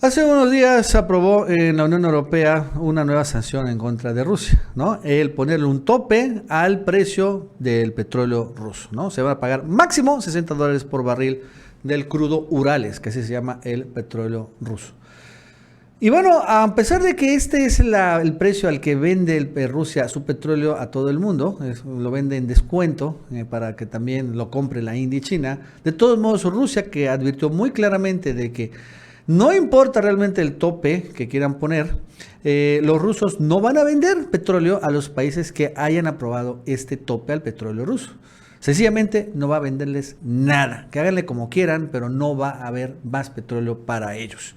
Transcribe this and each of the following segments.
Hace unos días se aprobó en la Unión Europea una nueva sanción en contra de Rusia, ¿no? El ponerle un tope al precio del petróleo ruso, ¿no? Se va a pagar máximo $60 por barril del crudo Urales, que así se llama el petróleo ruso. Y bueno, a pesar de que este es el precio al que vende Rusia su petróleo a todo el mundo, lo vende en descuento para que también lo compre la India y China, de todos modos Rusia, que advirtió muy claramente de que no importa realmente el tope que quieran poner, los rusos no van a vender petróleo a los países que hayan aprobado este tope al petróleo ruso. Sencillamente no va a venderles nada, que háganle como quieran, pero no va a haber más petróleo para ellos.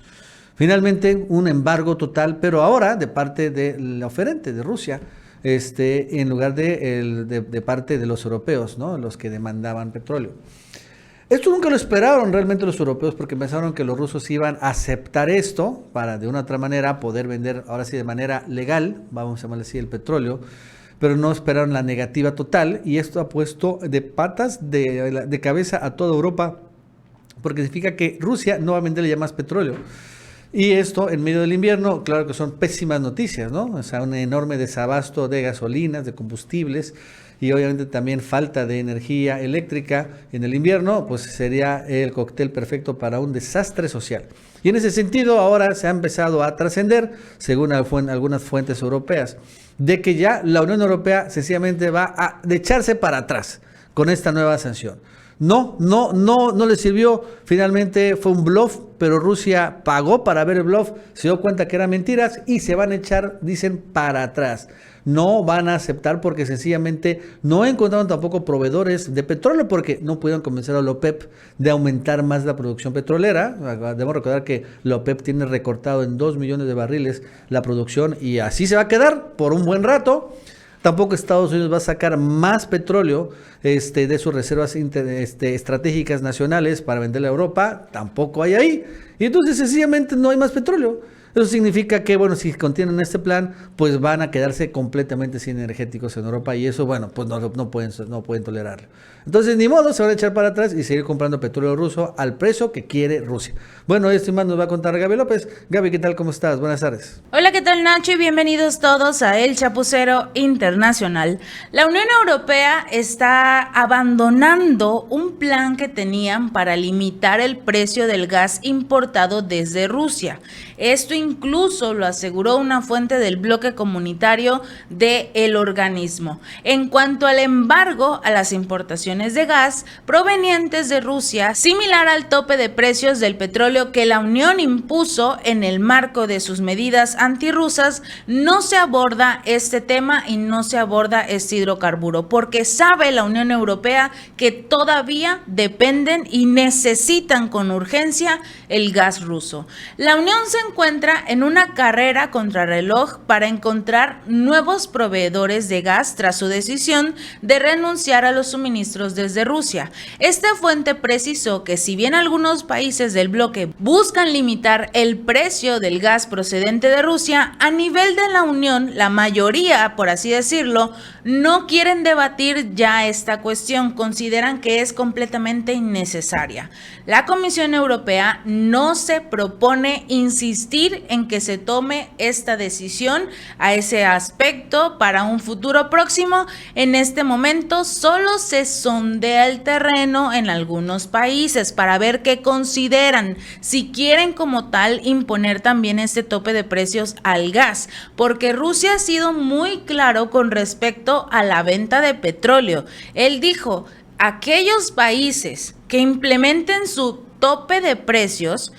Finalmente, un embargo total, pero ahora de parte del oferente de Rusia, en lugar de parte de los europeos, ¿no? Los que demandaban petróleo. Esto nunca lo esperaron realmente los europeos porque pensaron que los rusos iban a aceptar esto para de una u otra manera poder vender, ahora sí de manera legal, vamos a llamarle así, el petróleo, pero no esperaron la negativa total y esto ha puesto de patas de cabeza a toda Europa porque significa que Rusia no va a venderle ya más petróleo. Y esto en medio del invierno, claro que son pésimas noticias, ¿no? O sea, un enorme desabasto de gasolinas, de combustibles y obviamente también falta de energía eléctrica en el invierno, pues sería el cóctel perfecto para un desastre social. Y en ese sentido ahora se ha empezado a trascender, según algunas fuentes europeas, de que ya la Unión Europea sencillamente va a echarse para atrás con esta nueva sanción. No le sirvió, finalmente fue un bluff, pero Rusia pagó para ver el bluff, se dio cuenta que eran mentiras y se van a echar, dicen, para atrás. No van a aceptar porque sencillamente no encontraron tampoco proveedores de petróleo porque no pudieron convencer a la OPEP de aumentar más la producción petrolera. Debemos recordar que la OPEP tiene recortado en 2 millones de barriles la producción y así se va a quedar por un buen rato. Tampoco Estados Unidos va a sacar más petróleo de sus reservas estratégicas nacionales para venderle a Europa. Tampoco hay ahí. Y entonces sencillamente no hay más petróleo. Eso significa que, bueno, si contienen este plan, pues van a quedarse completamente sin energéticos en Europa y eso, bueno, pues no pueden tolerarlo. Entonces, ni modo, se van a echar para atrás y seguir comprando petróleo ruso al precio que quiere Rusia. Bueno, esto y más nos va a contar Gaby López. Gaby, ¿qué tal? ¿Cómo estás? Buenas tardes. Hola, ¿qué tal, Nacho? Y bienvenidos todos a El Chapucero Internacional. La Unión Europea está abandonando un plan que tenían para limitar el precio del gas importado desde Rusia. Esto incluso lo aseguró una fuente del bloque comunitario del organismo. En cuanto al embargo a las importaciones de gas provenientes de Rusia, similar al tope de precios del petróleo que la Unión impuso en el marco de sus medidas antirrusas, no se aborda este tema y no se aborda este hidrocarburo, porque sabe la Unión Europea que todavía dependen y necesitan con urgencia el gas ruso. La Unión se encuentra en una carrera contrarreloj para encontrar nuevos proveedores de gas tras su decisión de renunciar a los suministros desde Rusia. Esta fuente precisó que si bien algunos países del bloque buscan limitar el precio del gas procedente de Rusia, a nivel de la Unión, la mayoría, por así decirlo, no quieren debatir ya esta cuestión, consideran que es completamente innecesaria. La Comisión Europea no se propone insistir en que se tome esta decisión a ese aspecto para un futuro próximo. En este momento solo se sondea el terreno en algunos países para ver qué consideran, si quieren como tal imponer también este tope de precios al gas, porque Rusia ha sido muy claro con respecto a la venta de petróleo. Él dijo, aquellos países que implementen su tope de precios,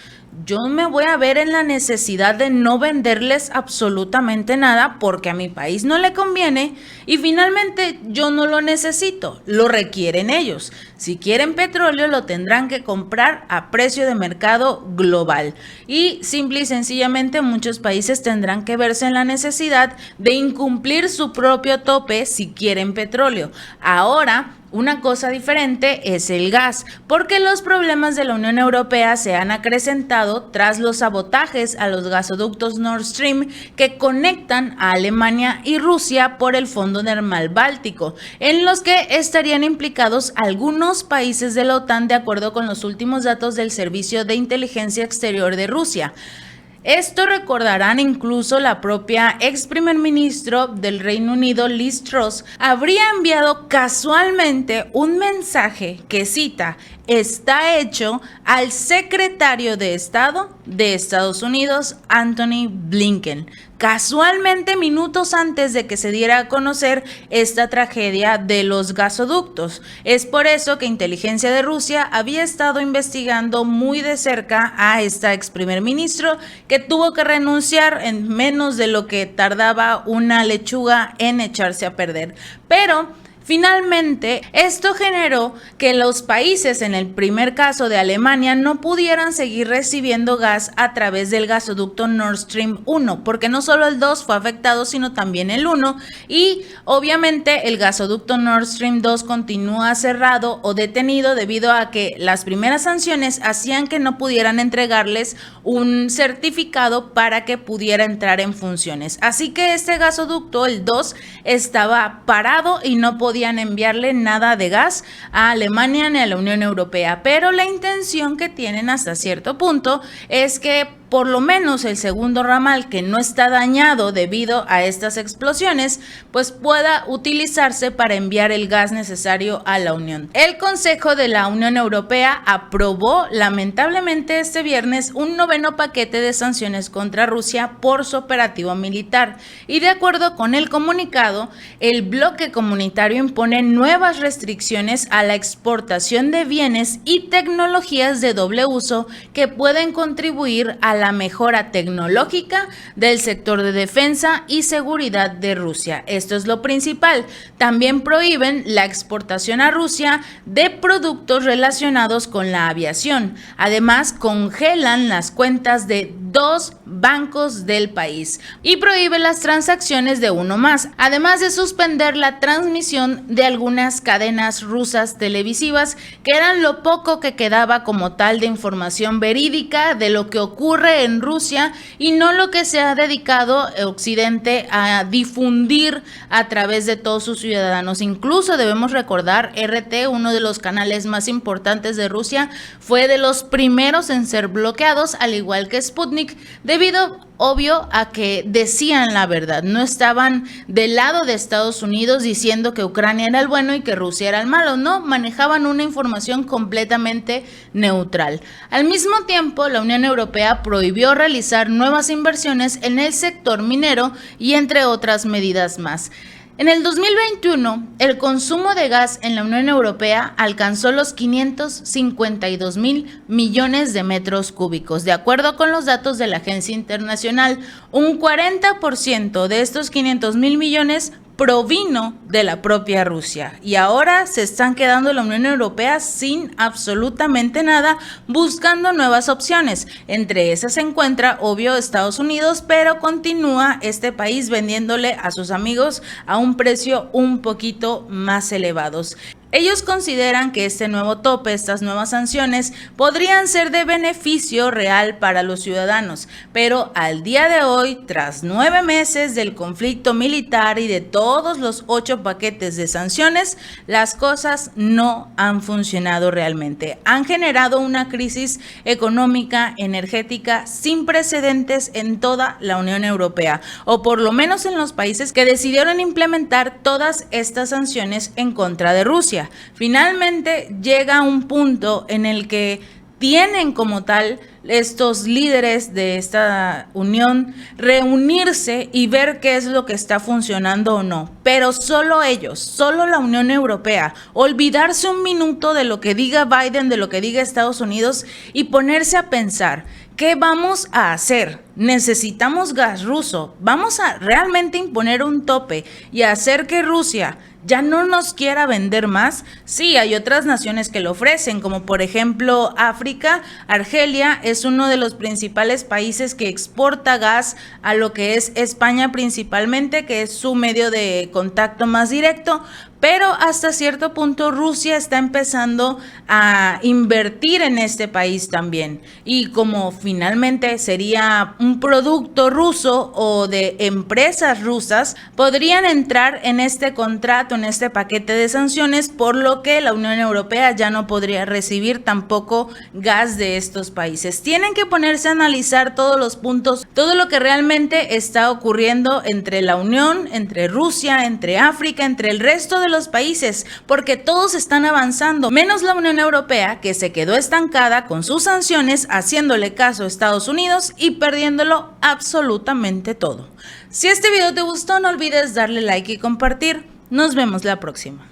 yo me voy a ver en la necesidad de no venderles absolutamente nada porque a mi país no le conviene y finalmente yo no lo necesito, lo requieren ellos. Si quieren petróleo lo tendrán que comprar a precio de mercado global y simple y sencillamente muchos países tendrán que verse en la necesidad de incumplir su propio tope si quieren petróleo. Ahora, una cosa diferente es el gas, porque los problemas de la Unión Europea se han acrecentado tras los sabotajes a los gasoductos Nord Stream que conectan a Alemania y Rusia por el fondo del mar Báltico, en los que estarían implicados algunos países de la OTAN de acuerdo con los últimos datos del Servicio de Inteligencia Exterior de Rusia. Esto recordarán incluso la propia ex primer ministro del Reino Unido, Liz Truss, habría enviado casualmente un mensaje que cita, está hecho al secretario de Estado de Estados Unidos, Antony Blinken, casualmente minutos antes de que se diera a conocer esta tragedia de los gasoductos. Es por eso que inteligencia de Rusia había estado investigando muy de cerca a esta ex primer ministro, que tuvo que renunciar en menos de lo que tardaba una lechuga en echarse a perder. Pero finalmente, esto generó que los países, en el primer caso de Alemania, no pudieran seguir recibiendo gas a través del gasoducto Nord Stream 1, porque no solo el 2 fue afectado, sino también el 1, y obviamente el gasoducto Nord Stream 2 continúa cerrado o detenido debido a que las primeras sanciones hacían que no pudieran entregarles un certificado para que pudiera entrar en funciones. Así que este gasoducto, el 2, estaba parado y no podían enviarle nada de gas a Alemania ni a la Unión Europea, pero la intención que tienen hasta cierto punto es que por lo menos el segundo ramal, que no está dañado debido a estas explosiones, pues pueda utilizarse para enviar el gas necesario a la Unión. El Consejo de la Unión Europea aprobó lamentablemente este viernes un noveno paquete de sanciones contra Rusia por su operativo militar, y de acuerdo con el comunicado, el bloque comunitario impone nuevas restricciones a la exportación de bienes y tecnologías de doble uso que pueden contribuir a la mejora tecnológica del sector de defensa y seguridad de Rusia. Esto es lo principal. También prohíben la exportación a Rusia de productos relacionados con la aviación. Además, congelan las cuentas de 2 bancos del país y prohíbe las transacciones de uno más, además de suspender la transmisión de algunas cadenas rusas televisivas, que eran lo poco que quedaba como tal de información verídica de lo que ocurre en Rusia y no lo que se ha dedicado Occidente a difundir a través de todos sus ciudadanos. Incluso debemos recordar, RT, uno de los canales más importantes de Rusia, fue de los primeros en ser bloqueados, al igual que Sputnik, debido obvio a que decían la verdad, no estaban del lado de Estados Unidos diciendo que Ucrania era el bueno y que Rusia era el malo, no, manejaban una información completamente neutral. Al mismo tiempo, la Unión Europea prohibió realizar nuevas inversiones en el sector minero y entre otras medidas más. En el 2021, el consumo de gas en la Unión Europea alcanzó los 552,000 millones de metros cúbicos. De acuerdo con los datos de la Agencia Internacional, un 40% de estos 500,000 millones provino de la propia Rusia, y ahora se están quedando la Unión Europea sin absolutamente nada, buscando nuevas opciones. Entre esas se encuentra, obvio, Estados Unidos, pero continúa este país vendiéndole a sus amigos a un precio un poquito más elevados. Ellos consideran que este nuevo tope, estas nuevas sanciones, podrían ser de beneficio real para los ciudadanos, pero al día de hoy, tras 9 meses del conflicto militar y de todos los 8 paquetes de sanciones, las cosas no han funcionado realmente. Han generado una crisis económica, energética sin precedentes en toda la Unión Europea, o por lo menos en los países que decidieron implementar todas estas sanciones en contra de Rusia. Finalmente llega un punto en el que tienen como tal estos líderes de esta unión reunirse y ver qué es lo que está funcionando o no, pero solo ellos, solo la Unión Europea, olvidarse un minuto de lo que diga Biden, de lo que diga Estados Unidos y ponerse a pensar, ¿qué vamos a hacer? Necesitamos gas ruso, vamos a realmente imponer un tope y hacer que Rusia ya no nos quiera vender más. Sí, hay otras naciones que lo ofrecen, como por ejemplo África. Argelia es uno de los principales países que exporta gas a lo que es España principalmente, que es su medio de contacto más directo, pero hasta cierto punto Rusia está empezando a invertir en este país también. Y como finalmente sería un producto ruso o de empresas rusas, podrían entrar en este contrato, en este paquete de sanciones, por lo que la Unión Europea ya no podría recibir tampoco gas de estos países. Tienen que ponerse a analizar todos los puntos, todo lo que realmente está ocurriendo entre la Unión, entre Rusia, entre África, entre el resto de los países, porque todos están avanzando, menos la Unión Europea, que se quedó estancada con sus sanciones, haciéndole caso a Estados Unidos y perdiéndolo absolutamente todo. Si este video te gustó, no olvides darle like y compartir. Nos vemos la próxima.